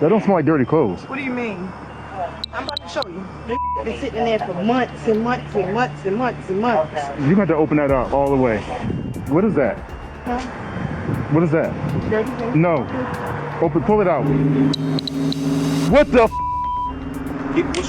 That don't smell like dirty clothes. What do you mean? I'm about to show you. They've been sitting there for months and months and months and months and months. You got to open that up all the way. What is that? Huh? What is that? Dirty things? No. Pull it out. What the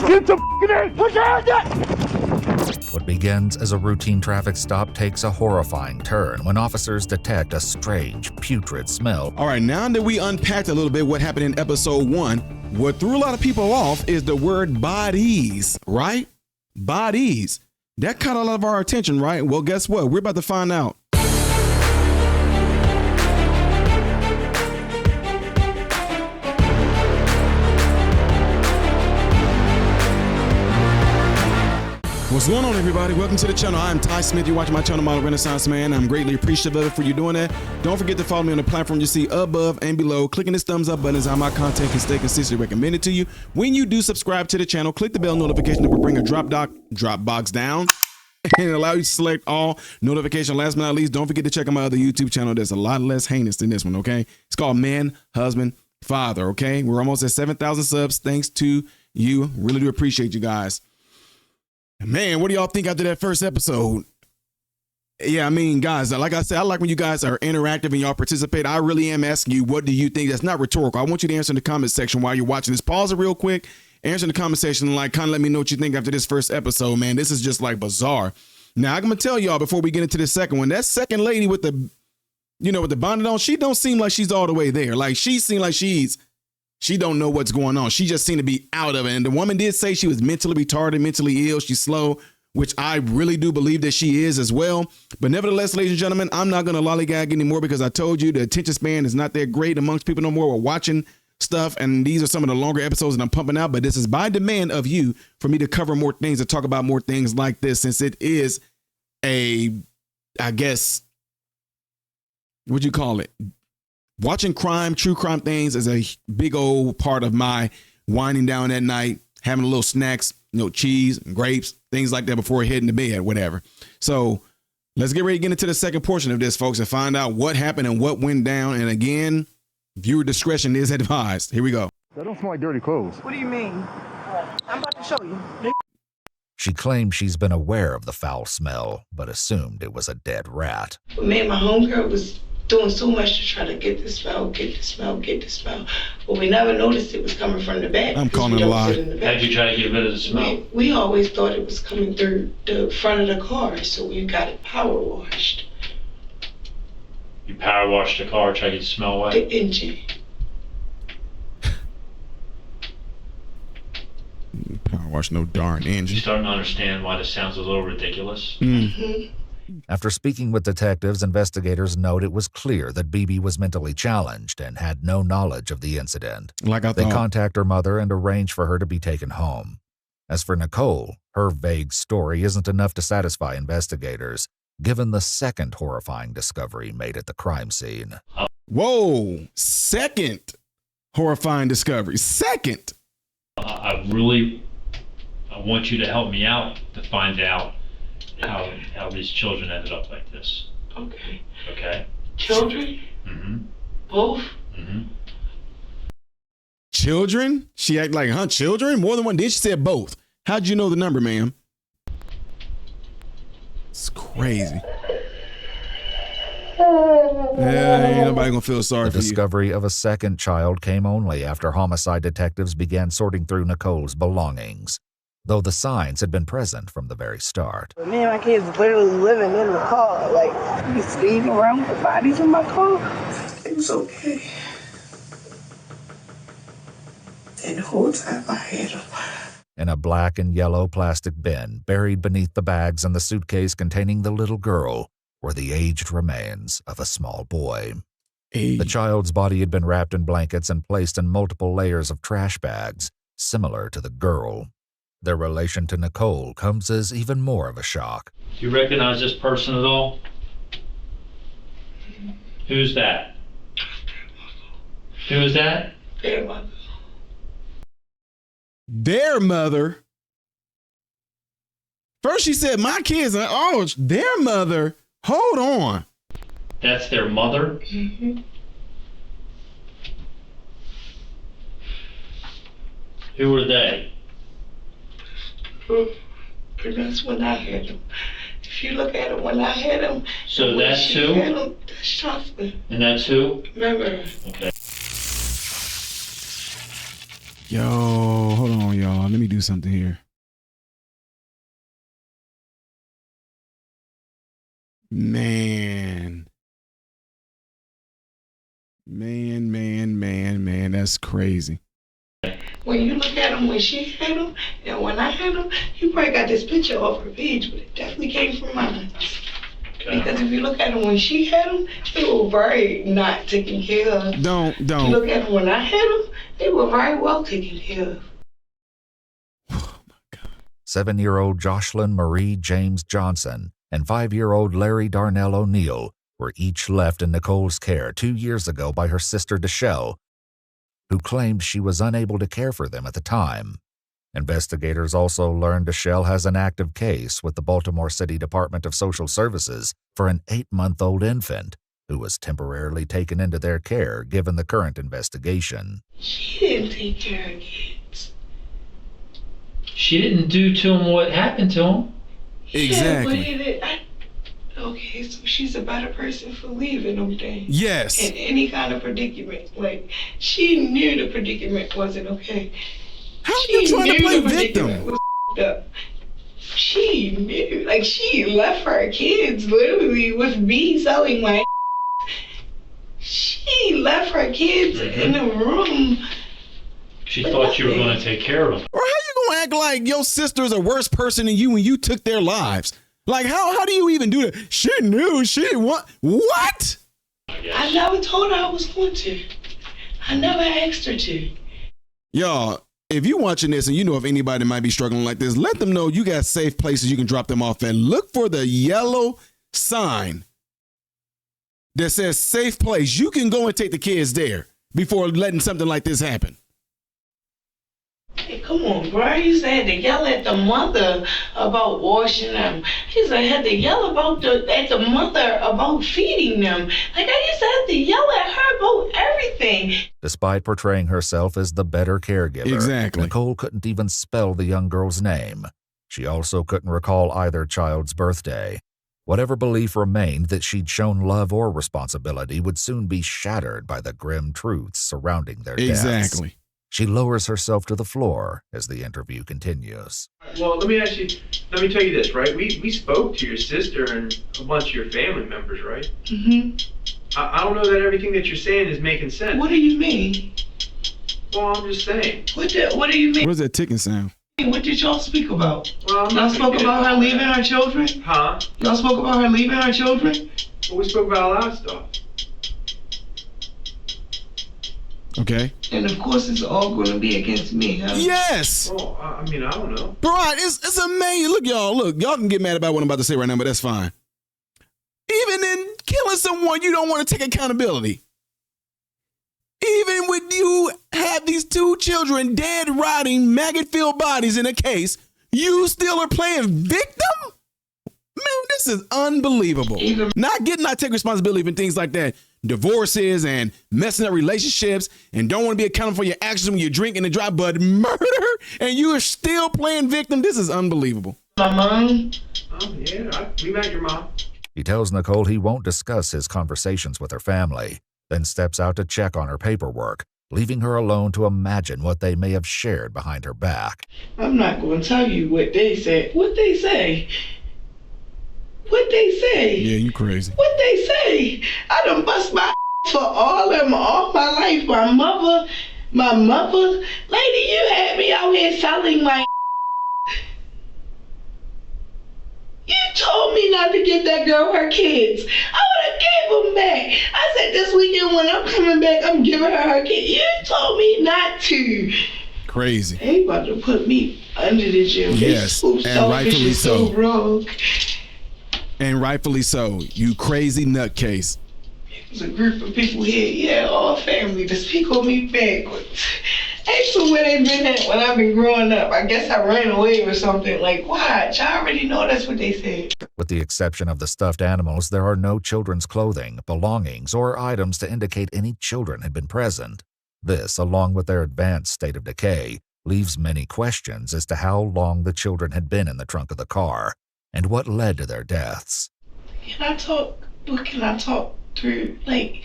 Get the in! Put your hands up! What begins as a routine traffic stop takes a horrifying turn when officers detect a strange, putrid smell. All right, now that we unpacked a little bit what happened in episode 1, what threw a lot of people off is the word bodies, right? Bodies. That caught a lot of our attention, right? Well, guess what? We're about to find out. What's going on, everybody? Welcome to the channel. I'm Ty Smith. You're watching my channel, Model Renaissance Man. I'm greatly appreciative of it for you doing that. Don't forget to follow me on the platform you see above and below. Clicking this thumbs up button is how my content can stay consistently recommended to you. When you do subscribe to the channel, click the bell notification that will bring a Dropbox down and allow you to select all notification. Last but not least, don't forget to check out my other YouTube channel that's a lot less heinous than this one, okay? It's called Man, Husband, Father, okay? We're almost at 7,000 subs. Thanks to you. Really do appreciate you guys. Man, what do y'all think after that first episode? Yeah, I mean, guys, like I said, I like when you guys are interactive and y'all participate. I really am asking you, what do you think? That's not rhetorical. I want you to answer in the comment section while you're watching this. Pause it real quick. Answer in the comment section and kind of let me know what you think after this first episode, man. This is just like bizarre. Now, I'm going to tell y'all before we get into the second one, that second lady with the, with the bonnet on, she don't seem like she's all the way there. Like, she seemed like she don't know what's going on. She just seemed to be out of it. And the woman did say she was mentally retarded, mentally ill. She's slow, which I really do believe that she is as well. But nevertheless, ladies and gentlemen, I'm not going to lollygag anymore because I told you the attention span is not that great amongst people no more. We're watching stuff, and these are some of the longer episodes that I'm pumping out. But this is by demand of you for me to cover more things, to talk about more things like this, since it is I guess, what'd you call it? Watching crime, true crime things is a big old part of my winding down at night, having a little snacks, cheese, and grapes, things like that before heading to bed, whatever. So let's get ready to get into the second portion of this, folks, and find out what happened and what went down. And again, viewer discretion is advised. Here we go. That don't smell like dirty clothes. What do you mean? I'm about to show you. She claimed she's been aware of the foul smell, but assumed it was a dead rat. Me and my homegirl was doing so much to try to get the smell. But we never noticed it was coming from the back. I'm calling it a lie. How'd you try to get rid of the smell? We always thought it was coming through the front of the car, so we got it power washed. You power washed the car, try to get the smell away? The engine. Power wash no darn engine. You starting to understand why this sounds a little ridiculous? Mm-hmm. After speaking with detectives, investigators note it was clear that BB was mentally challenged and had no knowledge of the incident. Like I They thought. contact her mother and arrange for her to be taken home. As for Nicole, her vague story isn't enough to satisfy investigators, given the second horrifying discovery made at the crime scene. Whoa, second horrifying discovery. Second. I want you to help me out to find out how these children ended up like this. Okay. Okay? Children? Mm-hmm. Both? Mm-hmm. Children? She act like, children? More than one. Then she said both. How'd you know the number, ma'am? It's crazy. Yeah, ain't nobody gonna feel sorry The for you. discovery of a second child came only after homicide detectives began sorting through Nicole's belongings, though the signs had been present from the very start. Me and my kids literally living in the car, like, we speeding around with the bodies in my car. It was okay. And the whole time I had them. In a black and yellow plastic bin buried beneath the bags and the suitcase containing the little girl were the aged remains of a small boy. Hey. The child's body had been wrapped in blankets and placed in multiple layers of trash bags, similar to the girl. Their relation to Nicole comes as even more of a shock. Do you recognize this person at all? Who's that? Who is that? Their mother. Their mother. First she said my kids. Oh, it's their mother. Hold on. That's their mother? Mm-hmm. Who were they? And that's when I had him. If you look at him when I had him, So that's who? That's Jocelyn. And that's who? Remember? Okay. Yo, hold on, y'all. Let me do something here. Man, that's crazy. When you look at him when she had him and when I had him, you probably got this picture off her page, but it definitely came from mine. Okay. Because if you look at him when she had him, they were very not taken care of. Don't. If you look at him when I had him, they were very well taken care of. 7-year-old Jocelyn Marie James Johnson and 5-year-old Larry Darnell O'Neill were each left in Nicole's care 2 years ago by her sister Deshelle, who claimed she was unable to care for them at the time. Investigators also learned Deshelle has an active case with the Baltimore City Department of Social Services for an 8-month-old infant who was temporarily taken into their care given the current investigation. She didn't take care of kids. She didn't do to him what happened to him. Exactly. Okay, so she's a better person for leaving them things. Yes. In any kind of predicament. Like, she knew the predicament wasn't okay. How are you trying to play victim? Was up. She knew. Like, she left her kids literally with me selling my She left her kids in the room. She thought you were going to take care of them. Or how you gonna act like your sister's a worse person than you when you took their lives? Like, how do you even do that? She knew, she didn't want. What? I never told her I was going to. I never asked her to. Y'all, if you're watching this and you know if anybody might be struggling like this, let them know you got safe places you can drop them off at. Look for the yellow sign that says safe place. You can go and take the kids there before letting something like this happen. Hey, come on, bro. I used to have to yell at the mother about washing them. I used to have to yell at the mother about feeding them. Like, I used to have to yell at her about everything. Despite portraying herself as the better caregiver, Exactly. Nicole couldn't even spell the young girl's name. She also couldn't recall either child's birthday. Whatever belief remained that she'd shown love or responsibility would soon be shattered by the grim truths surrounding their deaths. Exactly. She lowers herself to the floor as the interview continues. Well, let me tell you this, right? We spoke to your sister and a bunch of your family members, right? Mm-hmm. I don't know that everything that you're saying is making sense. What do you mean? Well, I'm just saying. What do you mean? What is that ticking sound? What did y'all speak about? Well, Y'all spoke about her leaving her children? Huh? Y'all spoke about her leaving her children? Well, we spoke about a lot of stuff. Okay. And of course it's all going to be against me, huh? Yes. Well, I mean, I don't know. Bro, it's amazing. Look, y'all can get mad about what I'm about to say right now, but that's fine. Even in killing someone, you don't want to take accountability. Even when you have these 2 children dead, rotting, maggot-filled bodies in a case, you still are playing victim? Man, this is unbelievable. Not take responsibility for things like that. Divorces and messing up relationships and don't want to be accountable for your actions when you're drinking and drive, but murder and you are still playing victim. This is unbelievable. My mom? Oh, yeah, we met your mom. He tells Nicole he won't discuss his conversations with her family, then steps out to check on her paperwork, leaving her alone to imagine what they may have shared behind her back. I'm not going to tell you what they said. What they say? What they say? Yeah, you crazy. What they say? I done bust my for all my life. My mother, lady, you had me out here selling my. You told me not to give that girl her kids. I would have gave them back. I said this weekend when I'm coming back, I'm giving her kids. You told me not to. Crazy. They about to put me under the jail. Yes, and rightfully so. Wrong. And rightfully so. You crazy nutcase. There's a group of people here, yeah, all family, to speak on me backwards. Ask them where they been at when I've been growing up. I guess I ran away or something. Like, watch, I already know that's what they said. With the exception of the stuffed animals, there are no children's clothing, belongings, or items to indicate any children had been present. This, along with their advanced state of decay, leaves many questions as to how long the children had been in the trunk of the car and what led to their deaths. Can I talk? What can I talk through? Like,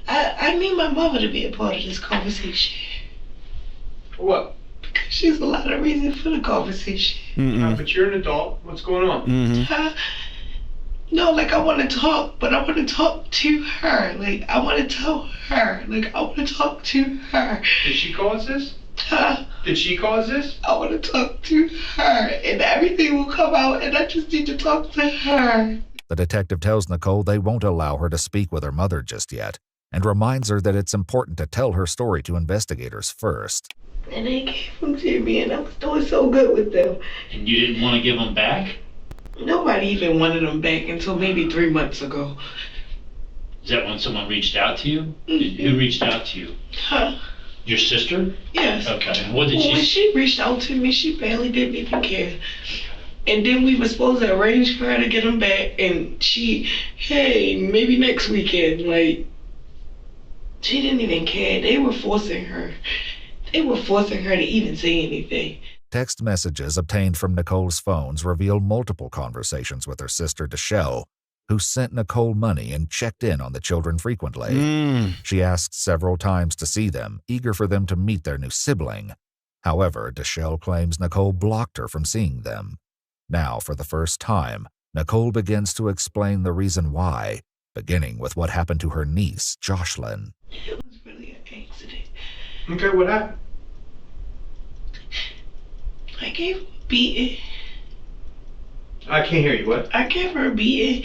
I need my mother to be a part of this conversation. What? Because she's a lot of reason for the conversation. But you're an adult. What's going on? No, like I want to talk, but I want to talk to her. Like I want to tell her. Like I want to talk to her. Did she cause this? Huh? Did she cause this? I want to talk to her, and everything will come out, and I just need to talk to her. The detective tells Nicole they won't allow her to speak with her mother just yet, and reminds her that it's important to tell her story to investigators first. And they gave them to me, and I was doing so good with them. And you didn't want to give them back? Nobody even wanted them back until maybe 3 months ago. Is that when someone reached out to you? Who reached out to you? Huh? Your sister? Yes. Okay. What did When she? she reached out to me, she barely didn't even care. And then we were supposed to arrange for her to get them back, and she, hey, maybe next weekend. Like, she didn't even care. They were forcing her. They were forcing her to even say anything. Text messages obtained from Nicole's phones reveal multiple conversations with her sister, Deshelle, who sent Nicole money and checked in on the children frequently. She asked several times to see them, eager for them to meet their new sibling. However, Deshelle claims Nicole blocked her from seeing them. Now, for the first time, Nicole begins to explain the reason why, beginning with what happened to her niece, Jocelyn. It was really an accident. Okay, what happened? I gave her a beating. I can't hear you. What? I gave her a beating.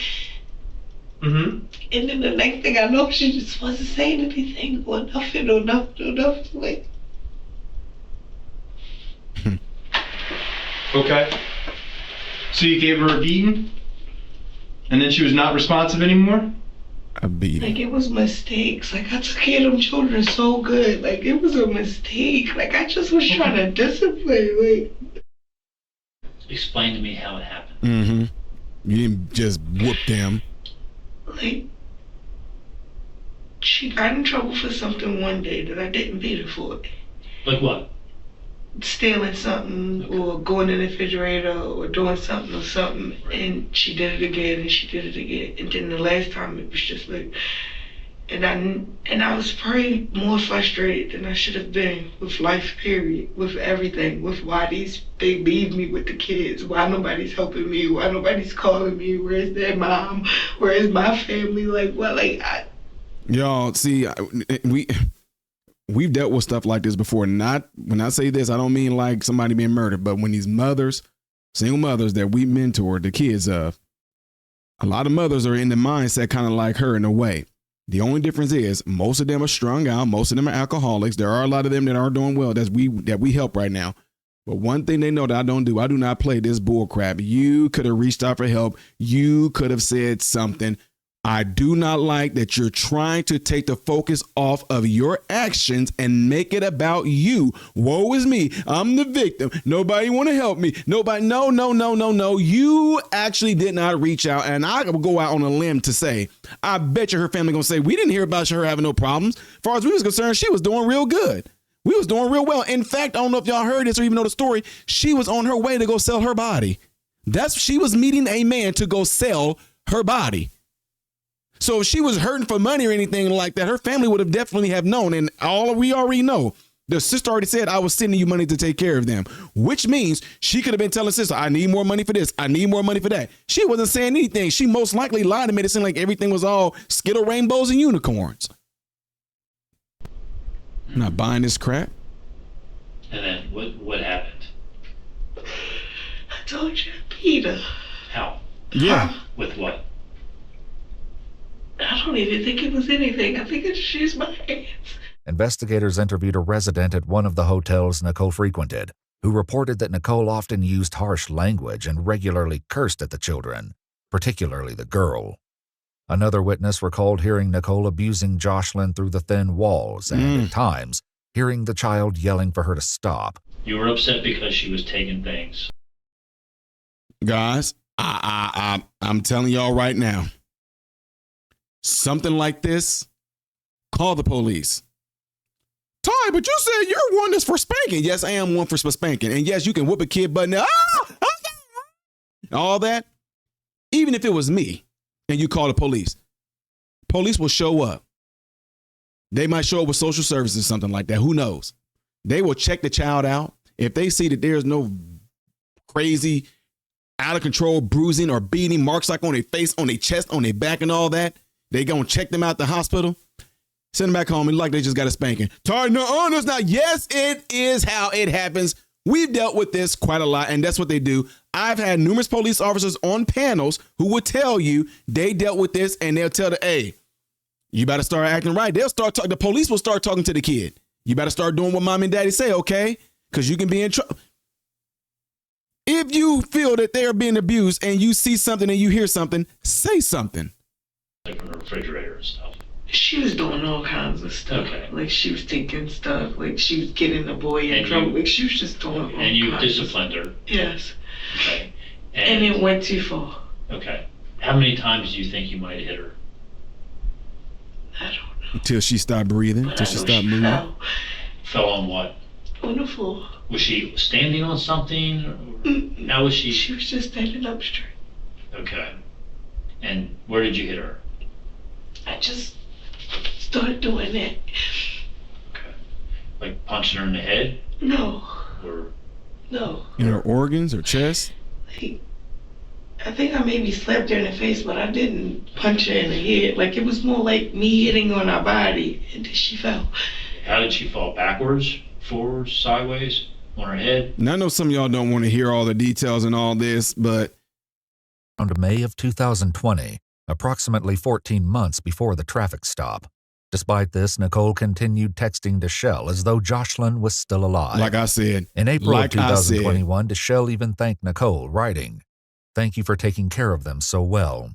Mm-hmm. And then the next thing I know, she just wasn't saying anything or nothing or nothing or nothing. Like, Okay. So you gave her a beating? And then she was not responsive anymore? A beating. like it was mistakes. Like I took care of them children so good. Like it was a mistake. Like I just was trying to discipline. Like Explain to me how it happened. Mm-hmm. You didn't just whoop them. like she got in trouble for something one day that I didn't beat her for. Like what? Stealing something or going in the refrigerator or doing something or something, and she did it again and she did it again, and then the last time it was just like, and I was probably more frustrated than I should have been with life, period, with everything, with why they leave me with the kids, why nobody's helping me, why nobody's calling me, where's their mom, where's my family, like what, like Y'all, see, we've dealt with stuff like this before. Not when I say this, I don't mean like somebody being murdered, but when these mothers, single mothers that we mentored the kids of, a lot of mothers are in the mindset kind of like her in a way. The only difference is most of them are strung out. Most of them are alcoholics. There are a lot of them that are doing well that we help right now. But one thing they know that I do not play this bull crap. You could have reached out for help. You could have said something. I do not like that you're trying to take the focus off of your actions and make it about you. Woe is me. I'm the victim. Nobody want to help me. Nobody. No. You actually did not reach out. And I will go out on a limb to say, I bet you her family going to say, we didn't hear about her having no problems. As far as we was concerned, she was doing real good. We was doing real well. In fact, I don't know if y'all heard this or even know the story. She was on her way to go sell her body. She was meeting a man to go sell her body. So if she was hurting for money or anything like that, her family would have definitely have known. And we already know, the sister already said, I was sending you money to take care of them, which means she could have been telling sister, I need more money for this. I need more money for that. She wasn't saying anything. She most likely lied and made it seem like everything was all Skittle rainbows and unicorns. I'm not buying this crap. And then what happened? I told you, Peter. How? Yeah. With what? I don't even think it was anything. I think it's just my hands. Investigators interviewed a resident at one of the hotels Nicole frequented, who reported that Nicole often used harsh language and regularly cursed at the children, particularly the girl. Another witness recalled hearing Nicole abusing Jocelyn through the thin walls and, at times, hearing the child yelling for her to stop. You were upset because she was taking things. Guys, I'm telling y'all right now, something like this, call the police. Ty, but you said you're one that's for spanking. Yes, I am one for spanking. And yes, you can whoop a kid, but now, all that. Even if it was me and you call the police will show up. They might show up with social services or something like that. Who knows? They will check the child out. If they see that there's no crazy, out of control bruising or beating marks like on their face, on their chest, on their back and all that, they gonna check them out the hospital, send them back home and like they just got a spanking. Ty, no, it's not. Yes, it is how it happens. We've dealt with this quite a lot, and that's what they do. I've had numerous police officers on panels who will tell you they dealt with this, and they'll tell the, hey, you better start acting right. They'll start talking. The police will start talking to the kid. You better start doing what mom and daddy say, okay? Because you can be in trouble. If you feel that they are being abused and you see something and you hear something, say something. Like from the refrigerator and stuff. She was doing all kinds of stuff. Okay. Like she was taking stuff. Like she was getting the boy in trouble. Like she was just doing all kinds. And you disciplined her. Yes. Okay. And it went too far. Okay. How many times do you think you might have hit her? I don't know. Until she stopped breathing, until she stopped moving. Fell on what? On the floor. Was she standing on something? How was she? She was just standing up straight. Okay. And where did you hit her? I just started doing that. Okay. Like punching her in the head? No. Or? No. In her organs or chest? Like, I think I maybe slapped her in the face, but I didn't punch her in the head. Like, it was more like me hitting on her body, and then she fell. How did she fall? Backwards? Forwards? Sideways? On her head? Now, I know some of y'all don't want to hear all the details and all this, but... On May of 2020, approximately 14 months before the traffic stop. Despite this, Nicole continued texting Deshelle as though Jocelyn was still alive. Like I said. In April of 2021, Deshelle even thanked Nicole, writing, "Thank you for taking care of them so well."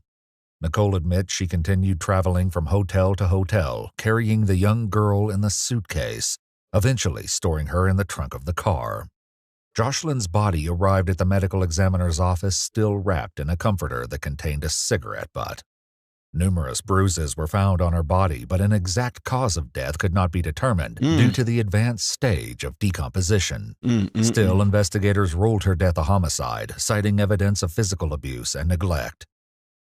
Nicole admits she continued traveling from hotel to hotel, carrying the young girl in the suitcase, eventually storing her in the trunk of the car. Jocelyn's body arrived at the medical examiner's office still wrapped in a comforter that contained a cigarette butt. Numerous bruises were found on her body, but an exact cause of death could not be determined due to the advanced stage of decomposition. Still, investigators ruled her death a homicide, citing evidence of physical abuse and neglect.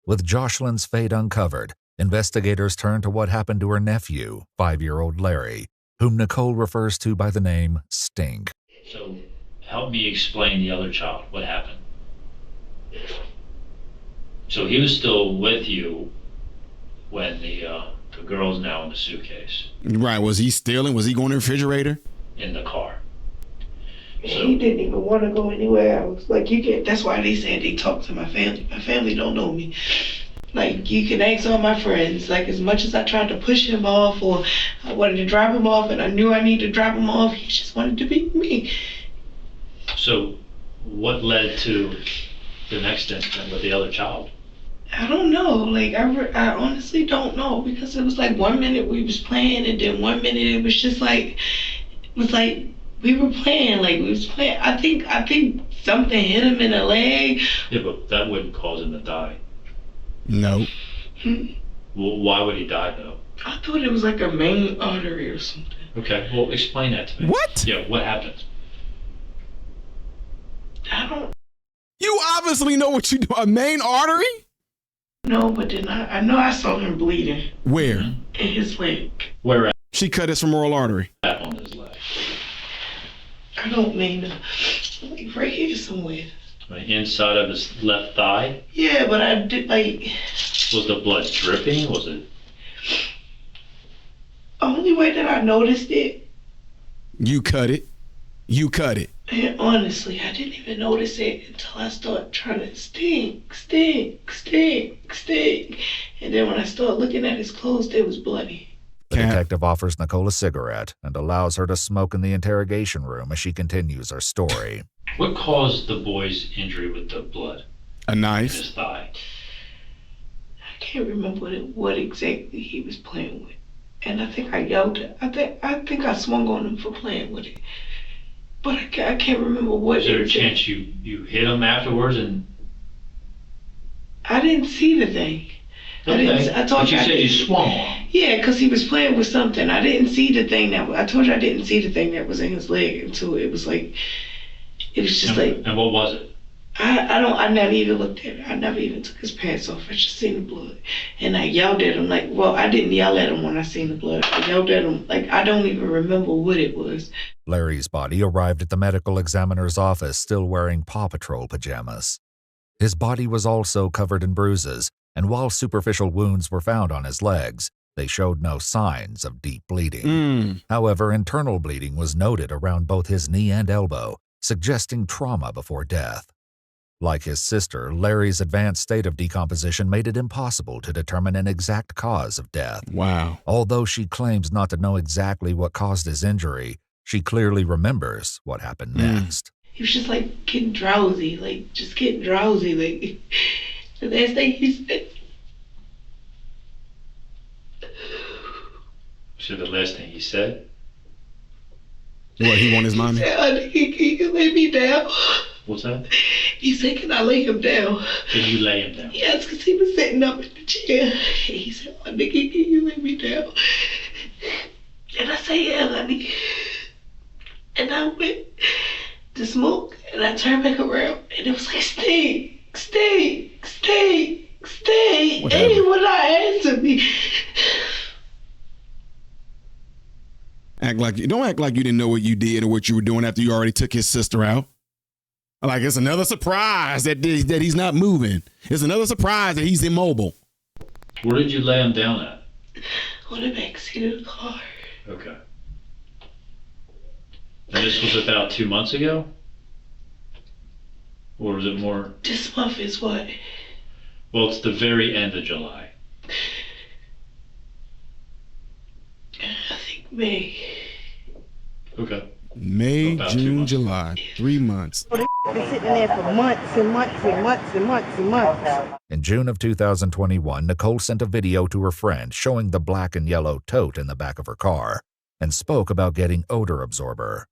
With Jocelyn's fate uncovered, investigators turned to what happened to her nephew, 5-year-old Larry, whom Nicole refers to by the name Stink. So, help me explain the other child. What happened? So he was still with you when the girl's now in the suitcase. Right. Was he stealing? Was he going to the refrigerator? In the car. So, He didn't even want to go anywhere else. Like, you can, that's why they said they talk to my family. My family don't know me. Like, you can ask all my friends. Like, as much as I tried to push him off or I wanted to drop him off and I knew I needed to drop him off, he just wanted to be with me. So what led to the next incident with the other child? I don't know. Like, I honestly don't know, because it was like 1 minute we was playing and then 1 minute it was just like, it was like we were playing, like we was playing. I think something hit him in the leg. Yeah, but that wouldn't cause him to die. No. Well, why would he die though? I thought it was like a main artery or something. Okay, well explain that to me. What? Yeah, what happened? I don't You obviously know what you do. A main artery? know, but then I know I saw him bleeding Where? in his leg. Where at She cut his femoral artery. on his leg? I don't mean to, like right here somewhere. Right, inside of his left thigh? Yeah, but I did like. Was the blood dripping? Was it? Only way that I noticed it. You cut it. You cut it. And honestly, I didn't even notice it until I started trying to stink. And then when I started looking at his clothes, they was bloody. The detective offers Nicole a cigarette and allows her to smoke in the interrogation room as she continues her story. What caused the boy's injury with the blood A in knife. his thigh? I can't remember what exactly he was playing with. And I think I yelled it. I think I swung on him for playing with it. But I can't remember what. Is there a chance you hit him afterwards and? I didn't see the thing. Okay. I told But you you. said you swung on him. Yeah, because he was playing with something. I didn't see the thing I told you I didn't see the thing that was in his leg until it was like, it was just like, And what was it? I never even looked at it. I never even took his pants off. I just seen the blood. And I yelled at him like, well, I didn't yell at him when I seen the blood. I yelled at him like, I don't even remember what it was. Larry's body arrived at the medical examiner's office still wearing Paw Patrol pajamas. His body was also covered in bruises, and while superficial wounds were found on his legs, they showed no signs of deep bleeding. However, internal bleeding was noted around both his knee and elbow, suggesting trauma before death. Like his sister, Larry's advanced state of decomposition made it impossible to determine an exact cause of death. Wow. Although she claims not to know exactly what caused his injury, she clearly remembers what happened next. He was just like getting drowsy, like just getting drowsy. Like the last thing he said. So the last thing he said? What, he want his mommy? He said, "Honey, can you lay me down?" What's that? He said, "Can I lay him down?" Can you lay him down? Yes, because he was sitting up in the chair. And he said, "Oh, nigga, can you lay me down?" And I said, "Yeah, honey." And I went to smoke, and I turned back around, and it was like, stay. And he would not answer me. Don't act like you didn't know what you did or what you were doing after you already took his sister out. Like it's another surprise that he's not moving. It's another surprise that he's immobile. Where did you lay him down at? On the backseat of the car. Okay. And this was about 2 months ago? Or was it more? This month is what? Well, it's the very end of July. I think May. Okay. May, About 2 June, months. July. 3 months. Been sitting there for months and months and months and months and months. In June of 2021, Nicole sent a video to her friend showing the black and yellow tote in the back of her car and spoke about getting odor absorber.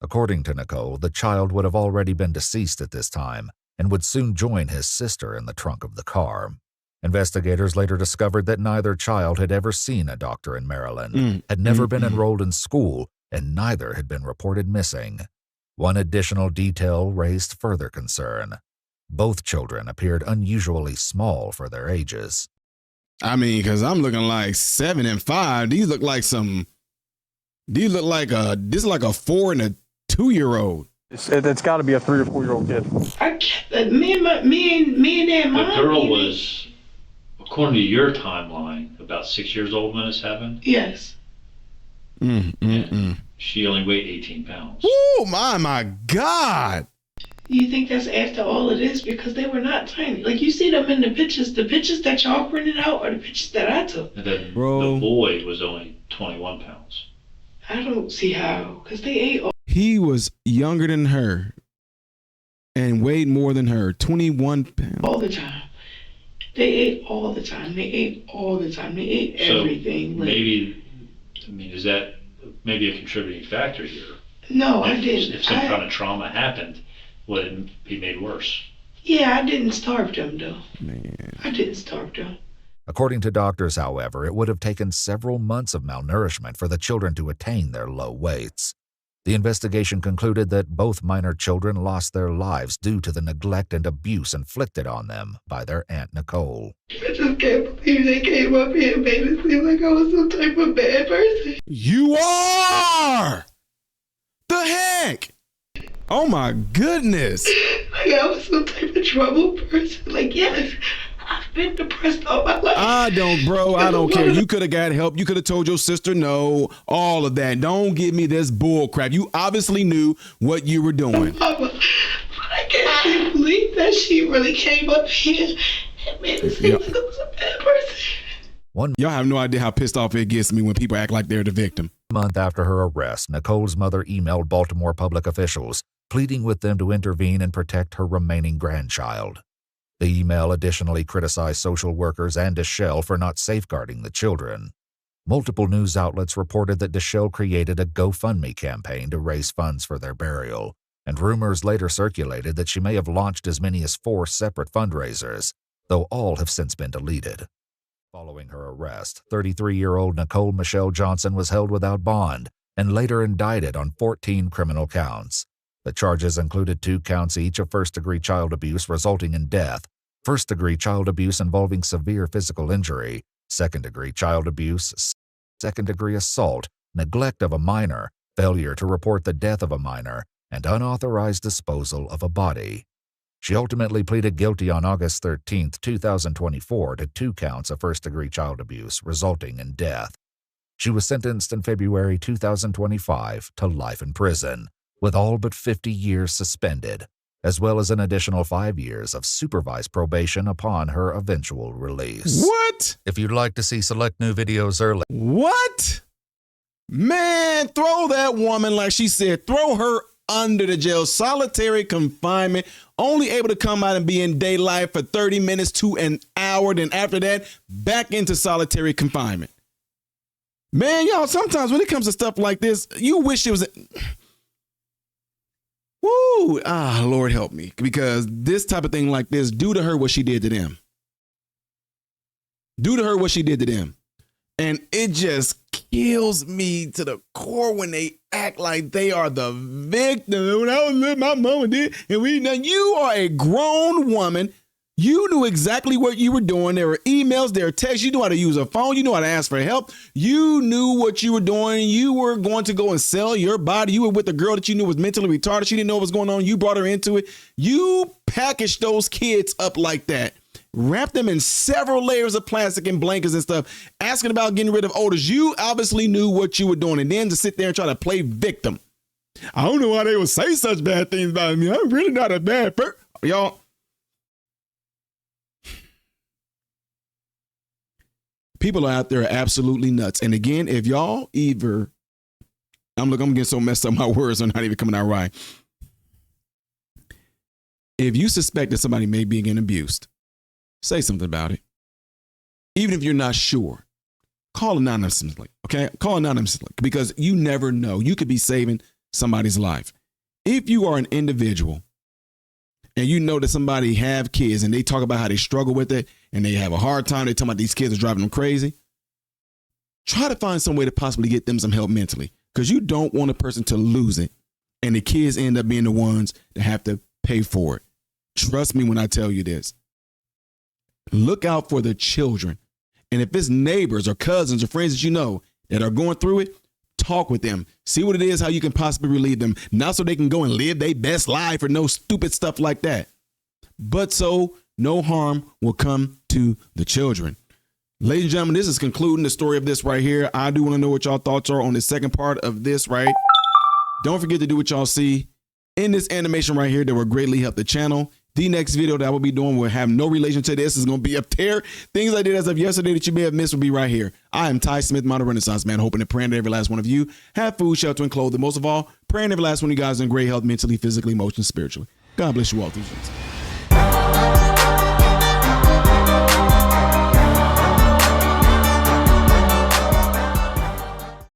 According to Nicole, the child would have already been deceased at this time and would soon join his sister in the trunk of the car. Investigators later discovered that neither child had ever seen a doctor in Maryland, had never been enrolled in school, and neither had been reported missing. One additional detail raised further concern. Both children appeared unusually small for their ages. I mean, because I'm looking like 7 and 5. This look like this is like a 4 and a 2-year-old. It's got to be a 3 or 4-year-old kid. Me and that mom. The girl was, according to your timeline, about 6 years old when this happened. Yes. She only weighed 18 pounds. Oh, my God. You think that's after all of this? Because they were not tiny. Like, you see them in the pictures that y'all printed out are the pictures that I took. And then Bro. the boy was only 21 pounds. I don't see how, because they ate all. He was younger than her and weighed more than her, 21 pounds. All the time. They ate all the time. They ate everything. So maybe, is that maybe a contributing factor here? No, I didn't. If some kind of trauma happened, would it be made worse? Yeah, I didn't starve them, though. Man. I didn't starve them. According to doctors, however, it would have taken several months of malnourishment for the children to attain their low weights. The investigation concluded that both minor children lost their lives due to the neglect and abuse inflicted on them by their Aunt Nicole. I just can't believe they came up here and made it seem like I was some type of bad person. You are! The heck? Oh my goodness. Like I was some type of trouble person. Like, yes, I've been depressed all my life. I don't care. You could have got help. You could have told your sister no, all of that. Don't give me this bull crap. You obviously knew what you were doing. Mama, but I can't believe that she really came up here and made it seem like I was a bad person. Y'all have no idea how pissed off it gets me when people act like they're the victim. A month after her arrest, Nicole's mother emailed Baltimore public officials, pleading with them to intervene and protect her remaining grandchild. The email additionally criticized social workers and Deschelle for not safeguarding the children. Multiple news outlets reported that Deschelle created a GoFundMe campaign to raise funds for their burial, and rumors later circulated that she may have launched as many as 4 separate fundraisers, though all have since been deleted. Following her arrest, 33-year-old Nicole Michelle Johnson was held without bond and later indicted on 14 criminal counts. The charges included 2 counts each of first-degree child abuse resulting in death, first-degree child abuse involving severe physical injury, second-degree child abuse, second-degree assault, neglect of a minor, failure to report the death of a minor, and unauthorized disposal of a body. She ultimately pleaded guilty on August 13, 2024 to 2 counts of first-degree child abuse resulting in death. She was sentenced in February 2025 to life in prison, with all but 50 years suspended, as well as an additional 5 years of supervised probation upon her eventual release. What? If you'd like to see select new videos early. What? Man, throw that woman, like she said, throw her under the jail, solitary confinement, only able to come out and be in daylight for 30 minutes to an hour. Then after that, back into solitary confinement. Man, y'all, sometimes when it comes to stuff like this, you wish it was... Woo! Lord help me. Because this type of thing like this, do to her what she did to them. Do to her what she did to them. And it just kills me to the core when they act like they are the victim. When I was living, my mama did. And now you are a grown woman. You knew exactly what you were doing. There were emails, there were texts. You knew how to use a phone. You knew how to ask for help. You knew what you were doing. You were going to go and sell your body. You were with a girl that you knew was mentally retarded. She didn't know what was going on. You brought her into it. You packaged those kids up like that. Wrapped them in several layers of plastic and blankets and stuff, asking about getting rid of odors. You obviously knew what you were doing. And then to sit there and try to play victim. I don't know why they would say such bad things about me. I'm really not a bad person. Y'all. People out there are absolutely nuts. And again, if y'all either, I'm getting so messed up, my words are not even coming out right. If you suspect that somebody may be getting abused, say something about it. Even if you're not sure, call anonymously, okay? Call anonymously, because you never know. You could be saving somebody's life. If you are an individual and you know that somebody have kids and they talk about how they struggle with it and they have a hard time, they talk about these kids are driving them crazy, try to find some way to possibly get them some help mentally, because you don't want a person to lose it and the kids end up being the ones that have to pay for it. Trust me when I tell you this. Look out for the children. And if it's neighbors or cousins or friends that you know that are going through it, talk with them. See what it is, how you can possibly relieve them. Not so they can go and live their best life or no stupid stuff like that, but so no harm will come to the children. Ladies and gentlemen, this is concluding the story of this right here. I do want to know what y'all thoughts are on the second part of this, right? Don't forget to do what y'all see in this animation right here that will greatly help the channel. The next video that I will be doing will have no relation to this. It's going to be up there. Things I did as of yesterday that you may have missed will be right here. I am Ty Smith, Modern Renaissance Man, hoping and praying that every last one of you have food, shelter, and clothing. Most of all, praying every last one of you guys in great health, mentally, physically, emotionally, spiritually. God bless you all through Jesus.